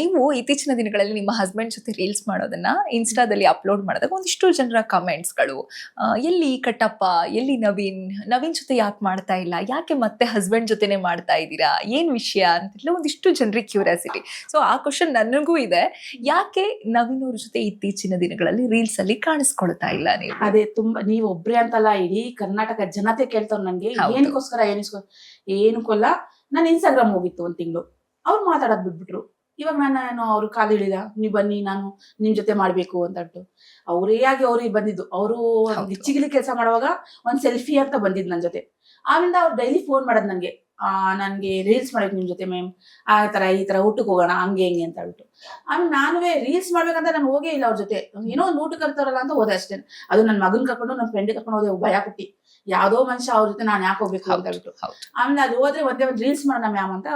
ನೀವು ಇತ್ತೀಚಿನ ದಿನಗಳಲ್ಲಿ ನಿಮ್ಮ ಹಸ್ಬೆಂಡ್ ಜೊತೆ ರೀಲ್ಸ್ ಮಾಡೋದನ್ನ ಇನ್ಸ್ಟಾದಲ್ಲಿ ಅಪ್ಲೋಡ್ ಮಾಡಿದಾಗ ಒಂದಿಷ್ಟು ಜನರ ಕಮೆಂಟ್ಸ್ಗಳು, ಎಲ್ಲಿ ಕಟ್ಟಪ್ಪ, ಎಲ್ಲಿ ನವೀನ್, ನವೀನ್ ಜೊತೆ ಯಾಕೆ ಮಾಡ್ತಾ ಇಲ್ಲ, ಯಾಕೆ ಮತ್ತೆ ಹಸ್ಬೆಂಡ್ ಜೊತೆನೆ ಮಾಡ್ತಾ ಇದ್ದೀರಾ, ಏನ್ ವಿಷಯ ಅಂತೆಲ್ಲ ಒಂದಿಷ್ಟು ಜನರಿಗೆ ಕ್ಯೂರಿಯಾಸಿಟಿ. ಸೊ ಆ ಕ್ವಶನ್ ನನಗೂ ಇದೆ, ಯಾಕೆ ನವೀನ್ ಅವ್ರ ಜೊತೆ ಇತ್ತೀಚಿನ ದಿನಗಳಲ್ಲಿ ರೀಲ್ಸ್ ಅಲ್ಲಿ ಕಾಣಿಸ್ಕೊಳ್ತಾ ಇಲ್ಲ ನೀವು? ಅದೇ ತುಂಬಾ, ನೀವ್ ಒಬ್ರೇ ಅಂತಲ್ಲ, ಇಡೀ ಕರ್ನಾಟಕ ಜನತೆ ಕೇಳ್ತಾವ್ ನನ್ಗೆ ಏನಕ್ಕೋಸ್ಕರ ಏನಕ್ಕೊಲ್ಲ. ನಾನು ಇನ್ಸ್ಟಾಗ್ರಾಮ್ ಹೋಗಿತ್ತು 1 ತಿಂಗಳು, ಅವ್ರು ಮಾತಾಡೋದ್ ಬಿಟ್ಬಿಟ್ರು. ಇವಾಗ ನಾನು ಅವ್ರು ಕಾಲ್ ಹಿಡಿದ, ನೀವ್ ಬನ್ನಿ ನಾನು ನಿಮ್ ಜೊತೆ ಮಾಡ್ಬೇಕು ಅಂತಟ್ಟು ಅವ್ರೇ ಆಗಿ ಅವ್ರಿಗೆ ಬಂದಿದ್ದು. ಅವರು ಗಿಚ್ಚಿಗಿಲಿ ಕೆಲಸ ಮಾಡುವಾಗ ಒಂದ್ ಸೆಲ್ಫಿ ಅಂತ ಬಂದಿದ್ ನನ್ ಜೊತೆ. ಆಮೇಲೆ ಅವ್ರು ಡೈಲಿ ಫೋನ್ ಮಾಡೋದ್ ನನ್ಗೆ ರೀಲ್ಸ್ ಮಾಡ್ಬೇಕು ನಿಮ್ ಜೊತೆ ಮ್ಯಾಮ್, ಈ ತರ ಊಟಕ್ಕೆ ಹೋಗೋಣ ಹಂಗೆ ಹಿಂಗೆ ಅಂತ ಹೇಳ್ಬಿಟ್ಟು. ಆಮೇಲೆ ನಾನುವೇ ರೀಲ್ಸ್ ಮಾಡ್ಬೇಕಂತ ನಾನು ಹೋಗೇ ಇಲ್ಲ ಅವ್ರ ಜೊತೆ. ಏನೋ ಒಂದು ಊಟಕ್ಕೆ ಕರ್ತಾರಲ್ಲ ಅಂತ ಹೋದೆ ಅಷ್ಟೇ. ಅದು ನನ್ನ ಮಗನ್ ಕರ್ಕೊಂಡು ನನ್ನ ಫ್ರೆಂಡ್ ಕರ್ಕೊಂಡು ಹೋದೆ, ಭಯ ಪಟ್ಟಿ ಯಾವ್ದೋ ಮನುಷ್ಯ ಅವ್ರ ಜೊತೆ ನಾನು ಯಾಕೆ ಹೋಗ್ಬೇಕು ಅಂತ ಹೇಳ್ಬಿಟ್ಟು. ಆಮೇಲೆ ಅದು ಹೋದ್ರೆ ಒಂದೇ ಒಂದ್ ರೀಲ್ಸ್ ಮಾಡೋಣ ಮ್ಯಾಮ್ ಅಂತ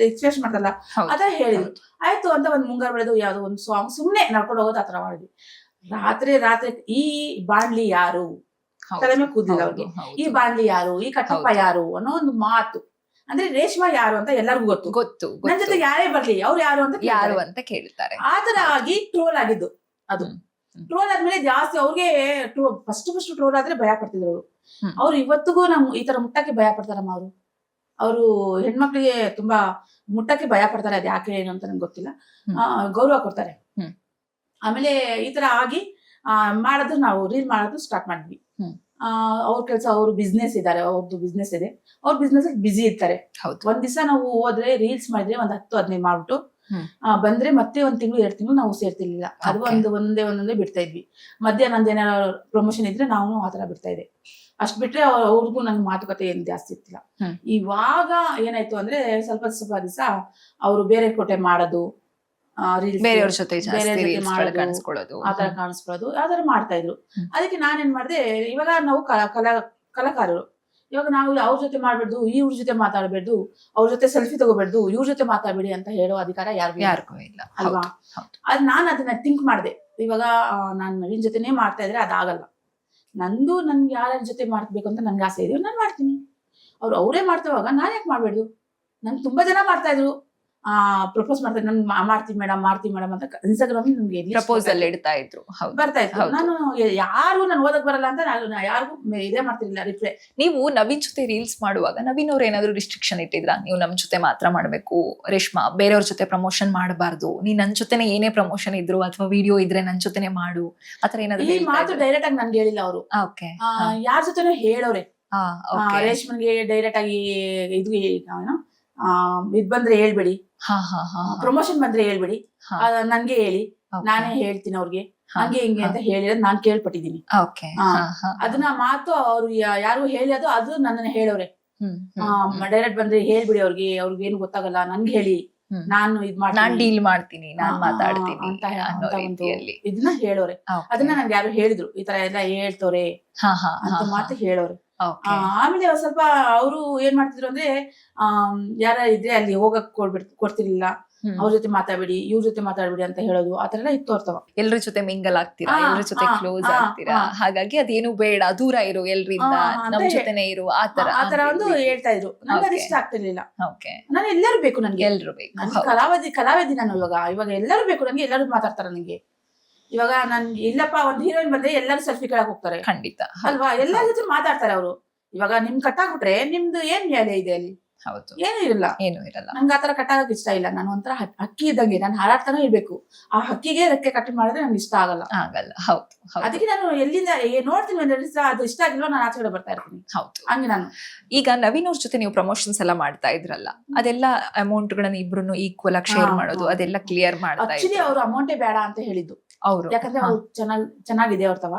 ಎಕ್ಸ್ಪ್ರೆಸ್ ಮಾಡ್ತಲ್ಲ ಅದ ಹೇಳಿದ್ರು. ಆಯ್ತು ಅಂತ ಒಂದ್ ಮುಂಗಾರು ಬೆಳೆದು ಯಾವ್ದೋ ಒಂದ್ ಸಾಂಗ್ ಸುಮ್ನೆ ನಡ್ಕೊಂಡು ಹೋಗೋದು ಆತರ ಮಾಡಿದ್ವಿ. ರಾತ್ರಿ ಈ ಬಾಣ್ಲಿ ಯಾರು ತಲೆ ಮೇಲೆ ಕೂದಿಲ್ಲ ಅವ್ರಿಗೆ, ಈ ಬಾಣ್ಲಿ ಯಾರು, ಈ ಕಟ್ಟಪ್ಪ ಯಾರು ಅನ್ನೋ ಒಂದು ಮಾತು. ಅಂದ್ರೆ ರೇಷ್ಮಾ ಯಾರು ಅಂತ ಎಲ್ಲರಿಗೂ ಗೊತ್ತು. ನನ್ನ ಜೊತೆ ಯಾರೇ ಬರ್ಲಿ ಅವ್ರು ಯಾರು ಅಂತ ಕೇಳ್ತಾರೆ. ಆತರ ಆಗಿ ಟ್ರೋಲ್ ಆಗಿದ್ದು ಅದು. ಟ್ರೋಲ್ ಆದ್ಮೇಲೆ ಜಾಸ್ತಿ ಅವ್ರಿಗೆ ಫಸ್ಟ್ ಟ್ರೋಲ್ ಆದ್ರೆ ಭಯ ಪಡ್ತಿದ್ರು ಅವ್ರು ಇವತ್ತಿಗೂ ಈ ತರ ಮುಟ್ಟಕ್ಕೆ ಭಯ ಪಡ್ತಾರಮ್ಮ. ಅವರು ಹೆಣ್ಮಕ್ಳಿಗೆ ತುಂಬಾ ಮುಟ್ಟಕ್ಕೆ ಭಯ ಪಡ್ತಾರೆ. ಅದ್ ಯಾಕೆ ಏನು ಅಂತ ನಂಗೆ ಗೊತ್ತಿಲ್ಲ. ಗೌರವ ಕೊಡ್ತಾರೆ. ಆಮೇಲೆ ಈ ತರ ಆಗಿ ಮಾಡೋದು, ನಾವು ರೀಲ್ ಮಾಡೋದು ಸ್ಟಾರ್ಟ್ ಮಾಡಿದ್ವಿ. ಅವ್ರ ಕೆಲಸ, ಅವ್ರು ಬಿಸ್ನೆಸ್ ಇದಾರೆ, ಅವ್ರದ್ದು ಬಿಸ್ನೆಸ್ ಇದೆ, ಅವ್ರ ಬಿಸ್ನೆಸ್ ಅಲ್ಲಿ ಬಿಸಿ ಇರ್ತಾರೆ. ಒಂದ್ ದಿವಸ ನಾವು ಹೋದ್ರೆ ರೀಲ್ಸ್ ಮಾಡಿದ್ರೆ ಒಂದ್ 10-15 ಮಾಡ್ಬಿಟ್ಟು ಬಂದ್ರೆ ಮತ್ತೆ 1 ತಿಂಗಳು 2 ತಿಂಗಳು ನಾವು ಸೇರ್ತಿರ್ಲಿಲ್ಲ. ಅದು ಒಂದೊಂದೇ ಬಿಡ್ತಾ ಇದ್ವಿ. ಮಧ್ಯಾಹ್ನ ನಂದು ಏನಾದ್ರು ಪ್ರಮೋಷನ್ ಇದ್ರೆ ನಾವು ಆತರ ಬಿಡ್ತಾ ಇದ್ದೆ. ಅಷ್ಟ್ ಬಿಟ್ರೆ ಅವ್ರಿಗೂ ನನ್ಗೆ ಮಾತುಕತೆ ಏನ್ ಜಾಸ್ತಿ ಇರ್ತಿಲ್ಲ. ಇವಾಗ ಏನಾಯ್ತು ಅಂದ್ರೆ ಸ್ವಲ್ಪ ದಿವಸ ಅವ್ರು ಬೇರೆ ಕೋಟೆ ಮಾಡೋದು, ಬೇರೆಯವ್ರ ಜೊತೆ ಆತರ ಕಾಣಿಸ್ಕೊಳ್ಳೋದು ಆತರ ಮಾಡ್ತಾ ಇದ್ರು. ಅದಕ್ಕೆ ನಾನೇನ್ ಮಾಡ್ದೆ, ಇವಾಗ ನಾವು ಕಲಾಕಾರರು, ಇವಾಗ ನಾವು ಅವ್ರ ಜೊತೆ ಮಾಡ್ಬೇಡ್ದು, ಇವ್ರ ಜೊತೆ ಮಾತಾಡ್ಬೇಡ್ದು, ಅವ್ರ ಜೊತೆ ಸೆಲ್ಫಿ ತಗೋಬೇಡ್ದು, ಇವ್ರ ಜೊತೆ ಮಾತಾಡ್ಬೇಡಿ ಅಂತ ಹೇಳೋ ಅಧಿಕಾರ ಯಾರಿಗೂ ಇಲ್ಲ ಅಲ್ವಾ. ಅದ್ ನಾನ್ ಅದನ್ನ ಥಿಂಕ್ ಮಾಡ್ದೆ. ಇವಾಗ ನಾನ್ ನವೀನ್ ಜೊತೆನೇ ಮಾಡ್ತಾ ಇದ್ರೆ ಅದಾಗಲ್ಲ. ನನ್ಗೆ ಯಾರ ಜೊತೆ ಮಾಡ್ಬೇಕು ಅಂತ ನನ್ಗೆ ಆಸೆ ಇದೆಯೋ ನಾನ್ ಮಾಡ್ತೀನಿ. ಅವರೇ ಮಾಡ್ತವಾಗ ನಾನ್ ಯಾಕೆ ಮಾಡ್ಬೇಡ್ದು. ನನ್ಗೆ ತುಂಬಾ ಜನ ಮಾಡ್ತಾ ಇದ್ರು, ಪ್ರಪೋಸ್ ಮಾಡ್ತಾ ಇದ್ರು, ನನ್ ಮಾಡ್ತೀವಿ ಮೇಡಮ್ ಅಂತ ಇನ್ಸ್ಟಾಗ್ರಾಮ್ ನನ್ಗೆ ಪ್ರಪೋಸಲ್ ಇಡ್ತಾ ಇದ್ರು, ಬರ್ತಾ ಇತ್ತು. ನಾನು ಯಾರು ನಾನು ಓದಕ್ ಬರಲ್ಲ ಅಂತ ಯಾರಿಗೂ ಇದೇ ಮಾಡ್ತಿರ್ಲಿಲ್ಲ ರಿಪ್ಲೈ. ನೀವು ನವೀನ್ ಜೊತೆ ರೀಲ್ಸ್ ಮಾಡುವಾಗ ನವೀನ್ ಅವ್ರು ಏನಾದ್ರು ರಿಸ್ಟ್ರಿಕ್ಷನ್ ಇಟ್ಟಿದ್ರ, ನೀವು ನಮ್ ಜೊತೆ ಮಾತ್ರ ಮಾಡ್ಬೇಕು ರೇಷ್ಮಾ, ಬೇರೆಯವ್ರ ಜೊತೆ ಪ್ರಮೋಷನ್ ಮಾಡಬಾರ್ದು, ನೀ ನನ್ ಜೊತೆನೆ ಏನೇ ಪ್ರಮೋಷನ್ ಇದ್ರು ಅಥವಾ ವಿಡಿಯೋ ಇದ್ರೆ ನನ್ ಜೊತೆನೆ ಮಾಡು, ಆತರ ಏನಾದ್ರು? ಈ ಮಾತು ಡೈರೆಕ್ಟ್ ಆಗಿ ನನ್ಗೆ ಹೇಳಿಲ್ಲ ಅವರು. ಯಾರ ಜೊತೆನೂ ಹೇಳೋರೆ. ರೇಷ್ಮನ್ಗೆ ಡೈರೆಕ್ಟ್ ಆಗಿ ಇದ್ ಬಂದ್ರೆ ಹೇಳ್ಬೇಡಿ, ಪ್ರಮೋಷನ್ ಬಂದ್ರೆ ಹೇಳ್ಬೇಡಿ, ನನ್ಗೆ ಹೇಳಿ, ನಾನೇ ಹೇಳ್ತೀನಿ ಅವ್ರಿಗೆ ಹಂಗೆ ಹಿಂಗೆ ಅಂತ ಹೇಳಿರೋದು ನಾನ್ ಕೇಳ್ಪಟ್ಟಿದೀನಿ. ಅದನ್ನ ಮಾತು ಅವ್ರು ಯಾರು ಹೇಳಿ ಅದು ನನ್ನನ್ನ ಹೇಳೋರೆ. ಡೈರೆಕ್ಟ್ ಬಂದ್ರೆ ಹೇಳ್ಬಿಡಿ ಅವ್ರಿಗೆ ಏನು ಗೊತ್ತಾಗಲ್ಲ, ನನ್ಗೆ ಹೇಳಿ, ನಾನು ನಾನ್ ಡೀಲ್ ಮಾಡ್ತೀನಿ, ನಾನ್ ಮಾತಾಡ್ತೀನಿ ಅಂತ ಇದನ್ನ ಹೇಳೋರೆ. ಅದನ್ನ ನನ್ಗೆ ಯಾರು ಹೇಳಿದ್ರು, ಈ ತರ ಎಲ್ಲ ಹೇಳ್ತವ್ರೆ ಅಂತ ಮಾತು ಹೇಳೋರೆ. ಆಮೇಲೆ ಸ್ವಲ್ಪ ಅವರು ಏನ್ ಮಾಡ್ತಿದ್ರು ಅಂದ್ರೆ, ಯಾರ ಇದ್ರೆ ಅಲ್ಲಿ ಹೋಗಕ್ ಕೊಡ್ತಿರ್ಲಿಲ್ಲ. ಅವ್ರ ಜೊತೆ ಮಾತಾಡ್ಬೇಡಿ, ಇವ್ರ ಜೊತೆ ಮಾತಾಡ್ಬೇಡಿ ಅಂತ ಹೇಳೋದು, ಆತರ ಎಲ್ಲ ಇತ್ತು ಅವ್ರತವ. ಎಲ್ರ ಜೊತೆ ಮಿಂಗಲ್ ಆಗ್ತೀರಾ, ಎಲ್ರ ಜೊತೆ ಕ್ಲೋಸ್ ಆಗ್ತೀರಾ, ಹಾಗಾಗಿ ಅದೇನು ಬೇಡ, ದೂರ ಇರು ಎಲ್ರಿಂದ, ನಮ್ ಜೊತೆನೆ ಇರು, ಆತರ ಒಂದು ಹೇಳ್ತಾ ಇದ್ರು. ನಂಗೆ ಅದು ಇಷ್ಟ ಆಗ್ತಿರ್ಲಿಲ್ಲ. ನಾನು ಎಲ್ಲರೂ ಬೇಕು, ನನ್ಗೆ ಎಲ್ರು ಬೇಕು. ಕಲಾವಿದಿ ನಾನು. ಇವಾಗ ಎಲ್ಲರೂ ಬೇಕು ನನ್ಗೆ, ಎಲ್ಲರೂ ಮಾತಾಡ್ತಾರ ನನಗೆ. ಇವಾಗ ನನ್ಗೆ ಇಲ್ಲಪ್ಪ, ಒಂದ್ ಹೀರೋಯಿನ್ ಬಂದ್ರೆ ಎಲ್ಲರೂ ಸೆಲ್ಫಿ ಕೇಳಕ್ ಹೋಗ್ತಾರೆ, ಖಂಡಿತ ಅಲ್ವಾ, ಎಲ್ಲರ ಜೊತೆ ಮಾತಾಡ್ತಾರೆ ಅವರು. ಇವಾಗ ನಿಮ್ ಕಟ್ಟಾಕ್ಬಿಟ್ರೆ ನಿಮ್ದು ಏನ್ ನ್ಯಾಯ ಇದೆ ಅಲ್ಲಿ? ಏನು ಇರಲ್ಲ. ನಂಗೆ ಆತರ ಕಟ್ಟಾಗಕ್ ಇಷ್ಟ ಇಲ್ಲ. ನಾನು ಒಂಥರ ಹಕ್ಕಿ ಇದ್ದಂಗೆ, ನಾನು ಹಾರಾಡ್ತಾನೆ ಇರ್ಬೇಕು. ಆ ಹಕ್ಕಿಗೆ ರೆಕ್ಕೆ ಕಟ್ ಮಾಡಿದ್ರೆ ನಂಗೆ ಇಷ್ಟ ಆಗಲ್ಲ. ಅದಕ್ಕೆ ನಾನು ಎಲ್ಲಿಂದ ನೋಡ್ತೀನಿ, ಅದು ಇಷ್ಟ ಆಗಿಲ್ವಾ ನಾನು ಆಚೆ ಕಡೆ ಬರ್ತಾ ಇರ್ತೀನಿ. ಹಂಗೆ ನಾನು. ಈಗ ನವೀನ್ ಅವ್ರ ಜೊತೆ ನೀವು ಪ್ರಮೋಷನ್ಸ್ ಎಲ್ಲ ಮಾಡ್ತಾ ಇದ್ರಲ್ಲ, ಅದೆಲ್ಲ ಅಮೌಂಟ್ ಗಳನ್ನ ಇಬ್ರು ಈಕ್ವಲ್ ಆಗಿ ಶೇರ್ ಮಾಡೋದು, ಅದೆಲ್ಲ ಕ್ಲಿಯರ್ ಮಾಡ್ತಾ ಇದ್ರು. ಆಕ್ಚುಲಿ ಅವ್ರು ಅಮೌಂಟೇ ಬೇಡ ಅಂತ ಹೇಳಿದ್ದು ಅವ್ರು, ಯಾಕಂದ್ರೆ ಅವ್ರು ಚೆನ್ನಾಗಿದೆ ಅವ್ರತವ.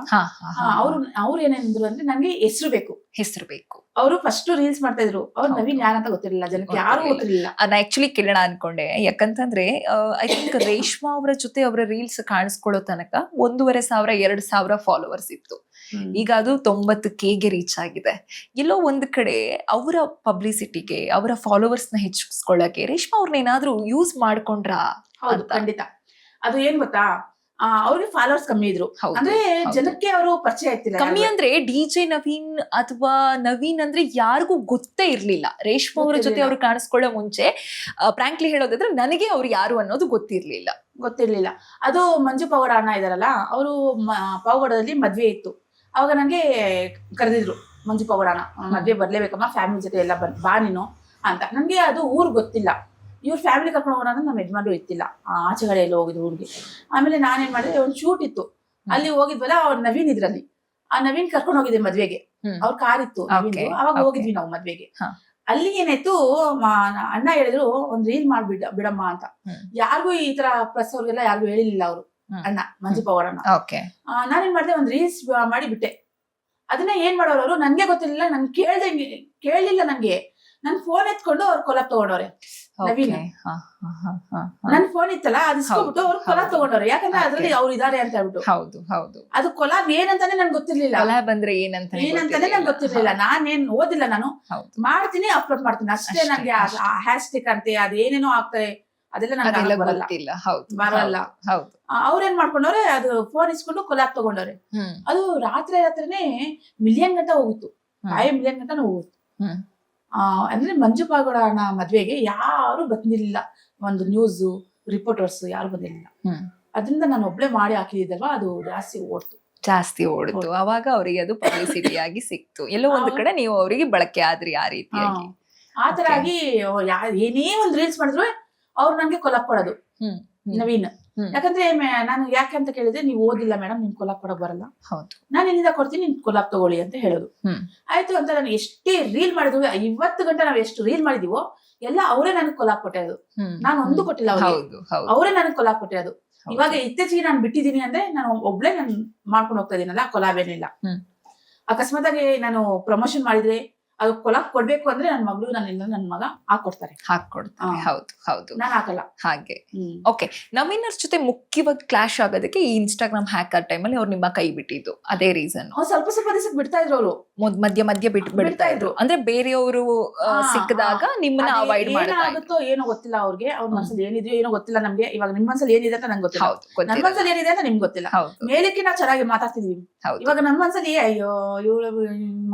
ಅವ್ರು ಏನೇನಿದ್ರು ಅಂದ್ರೆ ನನ್ಗೆ ಹೆಸರು ಬೇಕು. ಅವರು ಫಸ್ಟ್ ರೀಲ್ಸ್ ಮಾಡ್ತಾ ಇದ್ರು. ಅವ್ರು ನವೀನ್ ಯಾರಂತ ಗೊತ್ತಿರಲಿಲ್ಲ, ಜನಕ್ಕೆ ಯಾರು ಗೊತ್ತಿರಲಿಲ್ಲ. ಅದನ್ನ ಆಕ್ಚುಲಿ ಕೇಳೋಣ ಅನ್ಕೊಂಡೆ. ಯಾಕಂತಂದ್ರೆ ಐ ಥಿಂಕ್ ರೇಷ್ಮಾ ಅವರ ಜೊತೆ ಅವರ ರೀಲ್ಸ್ ಕಾಣಿಸ್ಕೊಳ್ಳೋ ತನಕ 1,500-2,000 ಫಾಲೋವರ್ಸ್ ಇತ್ತು. ಈಗ ಅದು 90K ರೀಚ್ ಆಗಿದೆ. ಎಲ್ಲೋ ಒಂದ್ ಕಡೆ ಅವರ ಪಬ್ಲಿಸಿಟಿಗೆ, ಅವರ ಫಾಲೋವರ್ಸ್ ನ ಹೆಚ್ಚಿಸ್ಕೊಳ್ಳಕ್ಕೆ ರೇಷ್ಮಾ ಅವ್ರನ್ನ ಏನಾದ್ರೂ ಯೂಸ್ ಮಾಡ್ಕೊಂಡ್ರಾ? ಹೌದು, ಖಂಡಿತ. ಅದು ಏನ್ ಗೊತ್ತಾ, ಅವ್ರಿಗೆ ಫಾಲೋವರ್ಸ್ ಕಮ್ಮಿ ಇದ್ರು. ಹೌದು, ಅಂದ್ರೆ ಹೌದು. ಜನಕ್ಕೆ ಅವರು ಪರಿಚಯ ಆಗ್ತಿಲ್ಲ. ಕಮ್ಮಿ ಅಂದ್ರೆ ಡಿಜೆ ನವೀನ್ ಅಥವಾ ನವೀನ್ ಅಂದ್ರೆ ಯಾರಿಗೂ ಗೊತ್ತೇ ಇರ್ಲಿಲ್ಲ. ರೇಷ್ಮಾ ಅವರ ಜೊತೆ ಗೊತ್ತಿರ್ಲಿಲ್ಲ. ಅವ್ರು ಕಾಣಿಸ್ಕೊಳ್ಳೋ ಮುಂಚೆ ಫ್ರಾಂಕ್ಲಿ ಹೇಳೋದಾದ್ರೆ ನನಗೆ ಅವ್ರು ಯಾರು ಅನ್ನೋದು ಗೊತ್ತಿರ್ಲಿಲ್ಲ. ಗೊತ್ತಿರ್ಲಿಲ್ಲ. ಅದು ಮಂಜು ಪವಾಡ ಅಣ್ಣ ಇದಾರಲ್ಲ, ಅವರು ಪಾವಗಡದಲ್ಲಿ ಮದ್ವೆ ಇತ್ತು. ಅವಾಗ ನಂಗೆ ಕರೆದಿದ್ರು, ಮಂಜು ಪವಾಡ ಅಣ್ಣ ಮದ್ವೆ ಬರ್ಲೇಬೇಕಮ್ಮ, ಫ್ಯಾಮಿಲಿ ಜೊತೆ ಎಲ್ಲ ಬಾ ನೀನು ಅಂತ. ನನ್ಗೆ ಅದು ಊರು ಗೊತ್ತಿಲ್ಲ. ಇವ್ರ ಫ್ಯಾಮಿಲಿ ಕರ್ಕೊಂಡು ಹೋಗೋಣ ಅಂದ್ರೆ ನಮ್ಮ ಯಜಮಾನ್ರು ಇತ್ತಿಲ್ಲ, ಆಚೆಗಡೆ ಎಲ್ಲ ಹೋಗಿದ್ರು ಊರಿಗೆ. ಆಮೇಲೆ ನಾನೇನ್ ಮಾಡಿದೆ, ಒಂದು ಶೂಟ್ ಇತ್ತು, ಅಲ್ಲಿ ಹೋಗಿದ್ವಲ್ಲ, ಅವ್ರು ನವೀನ್ ಇದ್ರಲ್ಲಿ. ಆ ನವೀನ್ ಕರ್ಕೊಂಡು ಹೋಗಿದ್ದೆ ಮದ್ವೆಗೆ. ಅವ್ರ ಕಾರ್ ಇತ್ತು ನವೀನ್ದು. ಅವಾಗ ಹೋಗಿದ್ವಿ ನಾವು ಮದ್ವೆಗೆ. ಅಲ್ಲಿ ಏನಾಯ್ತು, ಅಣ್ಣ ಹೇಳಿದ್ರು ಒಂದ್ ರೀಲ್ ಬಿಡಮ್ಮ ಅಂತ. ಯಾರಿಗೂ ಈ ತರ ಪ್ರೆಸ್ ಅವ್ರಿಗೆಲ್ಲ ಯಾರಿಗೂ ಹೇಳಿರ್ಲಿಲ್ಲ ಅವರು, ಅಣ್ಣ ಮಂಜು ಪವಾಡ ಅಣ್ಣ. ನಾನೇನ್ ಮಾಡಿದೆ, ಒಂದ್ ರೀಲ್ಸ್ ಮಾಡಿ ಬಿಟ್ಟೆ. ಅದನ್ನ ಏನ್ ಮಾಡೋರು ಅವರು, ನನ್ಗೆ ಗೊತ್ತಿರ್ಲಿಲ್ಲ, ನನ್ ಕೇಳಲಿಲ್ಲ. ನನ್ಗೆ ನನ್ ಫೋನ್ ಎತ್ಕೊಂಡು ಅವ್ರು ಕೊಲಾಬ್ ತಗೊಂಡವ್ರೆ. ನವೀನ್ ನನ್ ಫೋನ್ ಇತ್ತಲ್ಲ, ಅದು ಇಸ್ಕೊಬಿಟ್ಟು ಅವ್ರು ಕೊಲಾಬ್ ತಗೊಂಡವ್ರೆ. ಯಾಕಂದ್ರೆ ಅದ್ರಲ್ಲಿ ಅವ್ರು ಇದಾರೆ ಅಂತ ಹೇಳ್ಬಿಟ್ಟು. ಅದು ಕೊಲಾಬ್ ಏನಂತಾನೆ ನನ್ಗೆ ಗೊತ್ತಿರ್ಲಿಲ್ಲ. ಬಂದ್ರೆ ಏನಂತಾನೆ ನನ್ಗೆ ಗೊತ್ತಿರ್ಲಿಲ್ಲ. ನಾನೇನ್ ಓದಿಲ್ಲ, ನಾನು ಮಾಡ್ತೀನಿ, ಅಪ್ಲೋಡ್ ಮಾಡ್ತೀನಿ ಅಷ್ಟೇ. ನನ್ಗೆ ಹ್ಯಾಶ್ ಟ್ಯಾಗ್ ಅಂತೆ ಅದೇನೇನೋ ಆಗ್ತಾರೆ, ಅದೆಲ್ಲ ನನ್ಗೆ ಬರಲ್ಲ. ಅವ್ರೇನ್ ಮಾಡ್ಕೊಂಡವ್ರೆ, ಅದು ಫೋನ್ ಇಸ್ಕೊಂಡು ಕೊಲಾಬ್ ತಗೊಂಡವ್ರೆ. ಅದು ರಾತ್ರಿನೇ ಮಿಲಿಯನ್ ಗಂಟೆ ಹೋಗಿತ್ತು, 5 ಮಿಲಿಯನ್ ಗಂಟೆ ಹೋಗಿತ್ತು. ಅಂದ್ರೆ ಮಂಜು ಪವಾಡ ಅಣ್ಣ ಮದ್ವೆಗೆ ಯಾರು ಬಂದಿರ್ಲಿಲ್ಲ, ಒಂದು ನ್ಯೂಸ್ ರಿಪೋರ್ಟರ್ಸ್ ಯಾರು ಬಂದಿರ್ಲಿಲ್ಲ. ಅದರಿಂದ ನಾನು ಒಬ್ಳೆ ಮಾಡಿ ಹಾಕಿದಿದ್ದಲ್ವಾ, ಅದು ಜಾಸ್ತಿ ಓಡಿತು. ಅವಾಗ ಅವರಿಗೆ ಅದು ಪಬ್ಲಿಸಿಟಿ ಆಗಿ ಸಿಕ್ತು. ಎಲ್ಲೋ ಒಂದು ಕಡೆ ನೀವು ಅವರಿಗೆ ಬಳಕೆ ಆದ್ರಿ ಆ ರೀತಿಯಾಗಿ. ಆತರ ಆಗಿ ಏನೇ ಒಂದ್ ರೀಲ್ಸ್ ಮಾಡಿದ್ರು ಅವ್ರು ನನ್ಗೆ ಕೊಲಾಬ್ ಕೊಡೋದು, ನವೀನ್. ಯಾಕಂದ್ರೆ ನಾನು ಯಾಕೆ ಅಂತ ಕೇಳಿದ್ರೆ, ನೀವು ಓದಿಲ್ಲ ಮೇಡಮ್, ನಿಮ್ ಕೊಲಾಬ್ ಕೊಡಕ್ ಬರಲ್ಲ, ನಾನು ಇಲ್ಲಿಂದ ಕೊಡ್ತೀನಿ, ನಿಮ್ ಕೊಲಾಬ್ ತಗೊಳ್ಳಿ ಅಂತ ಹೇಳೋದು. ಆಯ್ತು ಅಂತ ನಾನು ಎಷ್ಟೇ ರೀಲ್ ಮಾಡಿದ್ವಿ, 50 ಗಂಟೆ ನಾವ್ ಎಷ್ಟು ರೀಲ್ ಮಾಡಿದೀವೋ ಎಲ್ಲ ಅವರೇ ನನಗೆ ಕೊಲಾಬ್ ಕೊಟ್ಟಿರೋದು. ನಾನು ಒಂದು ಕೊಟ್ಟಿಲ್ಲ, ಅವರೇ ನನಗೆ ಕೊಲಾಬ್ ಕೊಟ್ಟಿರೋದು. ಇವಾಗ ಇತ್ತೀಚೆಗೆ ನಾನು ಬಿಟ್ಟಿದೀನಿ ಅಂದ್ರೆ ನಾನು ಒಬ್ಳೆ ನಾನು ಮಾಡ್ಕೊಂಡು ಹೋಗ್ತಾ ಇದೀನಲ್ಲ, ಕೊಲಾಬ್ ಏನಿಲ್ಲ. ಅಕಸ್ಮಾತ್ ಆಗಿ ನಾನು ಪ್ರಮೋಷನ್ ಮಾಡಿದ್ರೆ ಅದು ಕೊಲಾಬ್ ಕೊಡ್ಬೇಕು ಅಂದ್ರೆ ನನ್ನ ಮಗಳು ನನ್ನ ಮಗ ಹಾಕೊಡ್ತಾರೆ. ಹೌದು, ನಾನು ಹಾಕಲ್ಲ ಹಾಗೆ. ಓಕೆ, ನವೀನ್ ಅವ್ರ ಜೊತೆ ಮುಖ್ಯವಾಗಿ ಕ್ಲಾಶ್ ಆಗೋದಕ್ಕೆ ಈ ಇನ್ಸ್ಟಾಗ್ರಾಮ್ ಹ್ಯಾಕರ್ ಟೈಮಲ್ಲಿ ಅವ್ರು ನಿಮ್ಮ ಕೈ ಬಿಟ್ಟಿದ್ದು ಅದೇ ರೀಸನ್. ಸ್ವಲ್ಪ ದಿವಸಕ್ಕೆ ಬಿಡ್ತಾ ಇದ್ರು ಅವರು, ಮಧ್ಯ ಬಿಡ್ತಾ ಇದ್ರು. ಅಂದ್ರೆ ಬೇರೆಯವರು ಸಿಕ್ಕಿದಾಗ ನಿಮ್ಮನ್ನ ಅವಾಯ್ಡ್ ಮಾಡಾಗುತ್ತೋ ಏನೋ ಗೊತ್ತಿಲ್ಲ ಅವ್ರಿಗೆ. ಅವ್ರ ಮನಸ್ಸಲ್ಲಿ ಏನಿದೆಯೋ ಏನೋ ಗೊತ್ತಿಲ್ಲ ನಮ್ಗೆ. ಇವಾಗ ನಿಮ್ ಮನಸ್ಸಲ್ಲಿ ಏನಿದೆ ಅಂತ ನಂಗೆ ಗೊತ್ತಿಲ್ಲ, ನನ್ನ ಮನಸ್ಸಲ್ಲಿ ಏನಿದೆ ಅಂತ ನಿಮ್ಗೆ ಗೊತ್ತಿಲ್ಲ. ಮೇಲಕ್ಕೆ ನಾವು ಚೆನ್ನಾಗಿ ಮಾತಾಡ್ತಿದೀವಿ. ಇವಾಗ ನನ್ನ ಮನಸ್ಸಲ್ಲಿ ಅಯ್ಯೋ ಇವಳು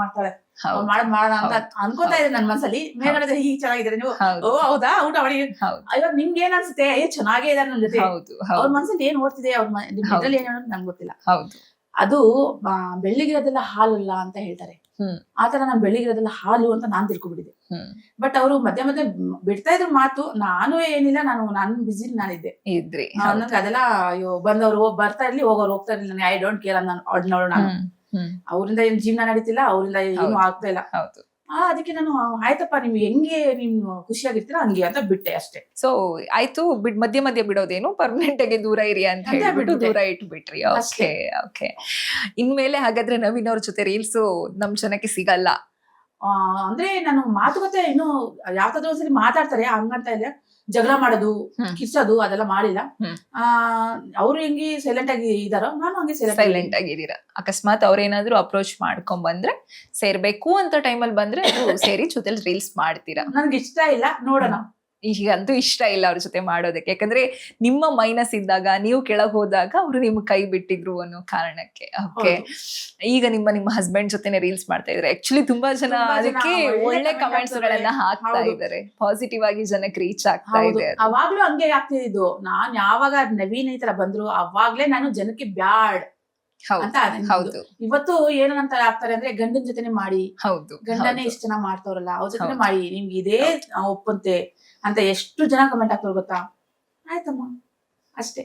ಮಾಡ್ತಾಳೆ, ಮಾಡೋಣ ಅಂತ ಅನ್ಕೋತಾ ಇದೆ ನನ್ನ ಮನಸ್ಸಲ್ಲಿ. ಮೇಲ್ಗಡೆ ಹೀಗೆ ಚೆನ್ನಾಗಿದ್ದಾರೆ ನೀವು, ಓ ಹೌದಾ ಊಟ ಮಾಡಿ. ಇವಾಗ ನಿಮ್ಗೆ ಏನ್ ಅನ್ಸುತ್ತೆ, ಚೆನ್ನಾಗೇ ಇದಾರೆ ನನ್ ಜೊತೆ. ಅವ್ರ ಮನಸ್ಸಲ್ಲಿ ಏನ್ ಓಡ್ತಿದೆ, ಅವ್ರ ಇದ್ರಲ್ಲಿ ಏನ್ ಹೇಳೋದು ನಂಗೆ ಗೊತ್ತಿಲ್ಲ. ಅದು ಬೆಳ್ಳಿಗಿರೋದೆಲ್ಲ ಹಾಲಲ್ಲ ಅಂತ ಹೇಳ್ತಾರೆ. ಆತರ ನಾನ್ ಬೆಳ್ಳಿಗಿರೋದೆಲ್ಲ ಹಾಲು ಅಂತ ನಾನ್ ತಿಳ್ಕೊಬಿಟ್ಟಿದೆ. ಬಟ್ ಅವರು ಮಧ್ಯ ಬಿಡ್ತಾ ಇದ್ರು ಮಾತು. ನಾನು ಏನಿಲ್ಲ, ನಾನು ಬಿಸಿ ನಾನಿದ್ದೆ. ನಂಗೆ ಅದೆಲ್ಲ ಅಯ್ಯೋ ಬಂದವ್ರು ಬರ್ತಾ ಇರ್ಲಿ, ಹೋಗೋರು ಹೋಗ್ತಾ ಇರ್ಲಿ, ನನಗೆ ಐ ಡೋಂಟ್ ಕೇರ್ ನೋಡು. ನಾನು ಅವರಿಂದ ಏನ್ ಜೀವನ ನಡೀತಿಲ್ಲ, ಅವರಿಂದ ಏನು ಆಗ್ತಾ ಇಲ್ಲ. ಅದಕ್ಕೆ ನಾನು ಆಯ್ತಪ್ಪ, ನಿಮ್ಗೆ ಹೆಂಗೆ ನೀವು ಖುಷಿಯಾಗಿರ್ತೀರಾ ಹಂಗೆ ಅಂತ ಬಿಟ್ಟೆ ಅಷ್ಟೇ. ಸೊ ಆಯ್ತು, ಮಧ್ಯ ಬಿಡೋದೇನು, ಪರ್ಮನೆಂಟ್ ಆಗಿ ದೂರ ಇರಿ ಅಂತ ಹೇಳ್ಬಿಟ್ಟು ದೂರ ಇಟ್ಬಿಟ್ರಿ. ಓಕೆ. ಇನ್ಮೇಲೆ ಹಾಗಾದ್ರೆ ನವೀನ್ ಅವ್ರ ಜೊತೆ ರೀಲ್ಸ್ ನಮ್ ಜನಕ್ಕೆ ಸಿಗಲ್ಲ. ಅಂದ್ರೆ ನಾನು ಮಾತುಕತೆ ಇನ್ನು ಯಾವ್ದಾದ್ರು ಒಂದ್ಸರಿ ಮಾತಾಡ್ತಾರೆ, ಹಂಗಂತ ಇಲ್ಲ ಜಗಳ ಮಾಡೋದು, ಕಿರ್ಸೋದು ಅದೆಲ್ಲ ಮಾಡಿಲ್ಲ. ಅವ್ರು ಹೆಂಗೆ ಸೈಲೆಂಟ್ ಆಗಿ ಇದಾರೋ, ನಾನು ಹಂಗೆ ಸೈಲೆಂಟ್ ಆಗಿದ್ದೀರಾ. ಅಕಸ್ಮಾತ್ ಅವ್ರೇನಾದ್ರು ಅಪ್ರೋಚ್ ಮಾಡ್ಕೊಂಡ್ ಬಂದ್ರೆ, ಸೇರ್ಬೇಕು ಅಂತ ಟೈಮಲ್ಲಿ ಬಂದ್ರೆ ಸೇರಿ ಜೊತೆಲಿ ರೀಲ್ಸ್ ಮಾಡ್ತೀರಾ? ನನ್ಗೆ ಇಷ್ಟ ಇಲ್ಲ, ನೋಡೋಣ. ಈಗಂತೂ ಇಷ್ಟ ಇಲ್ಲ ಅವ್ರ ಜೊತೆ ಮಾಡೋದಕ್ಕೆ, ಯಾಕಂದ್ರೆ ನಿಮ್ಮ ಮೈನಸ್ ಇದ್ದಾಗ, ನೀವು ಕೆಳಗ್ ಹೋದಾಗ ಅವ್ರು ನಿಮ್ ಕೈ ಬಿಟ್ಟಿದ್ರು ಅನ್ನೋ ಕಾರಣಕ್ಕೆ. ಓಕೆ, ಈಗ ನಿಮ್ಮ ಹಸ್ಬೆಂಡ್ ಜೊತೆನೆ ರೀಲ್ಸ್ ಮಾಡ್ತಾ ಇದ್ರೆ ಆಕ್ಚುಲಿ ತುಂಬಾ ಜನ ಅದಕ್ಕೆ ಒಳ್ಳೆ ಕಮೆಂಟ್ಸ್ ಗಳನ್ನ ಹಾಕ್ತಾ ಇದಾರೆ. ಪಾಸಿಟಿವ್ ಆಗಿ ಜನಕ್ಕೆ ರೀಚ್ ಆಗ್ತಾ ಇದೆ. ಅವಾಗ್ಲೂ ಹಂಗೆ ಆಗ್ತಿದ್ದು. ನಾನ್ ಯಾವಾಗ ನವೀನ್ ಈ ತರ ಬಂದ್ರು ಅವಾಗ್ಲೇ ನಾನು ಜನಕ್ಕೆ ಬ್ಯಾಡ್ ಅಂತ. ಇವತ್ತು ಏನಂತ ಆಗ್ತಾರೆ ಅಂದ್ರೆ, ಗಂಡನ ಜೊತೆನೆ ಮಾಡಿ, ಗಂಡನೇ ಇಷ್ಟ ಚೆನ್ನಾಗ್ ಮಾಡ್ತಾವ್ರಲ್ಲ ಅವ್ರ ಜೊತೆ ಮಾಡಿ, ನಿಮ್ಗೆ ಇದೇ ಒಪ್ಪಂತೆ ಅಂತ ಎಷ್ಟು ಜನ ಕಮೆಂಟ್ ಹಾಕ್ತಾರೆ ಗೊತ್ತಾ? ಆಯ್ತಮ್ಮ ಅಷ್ಟೇ.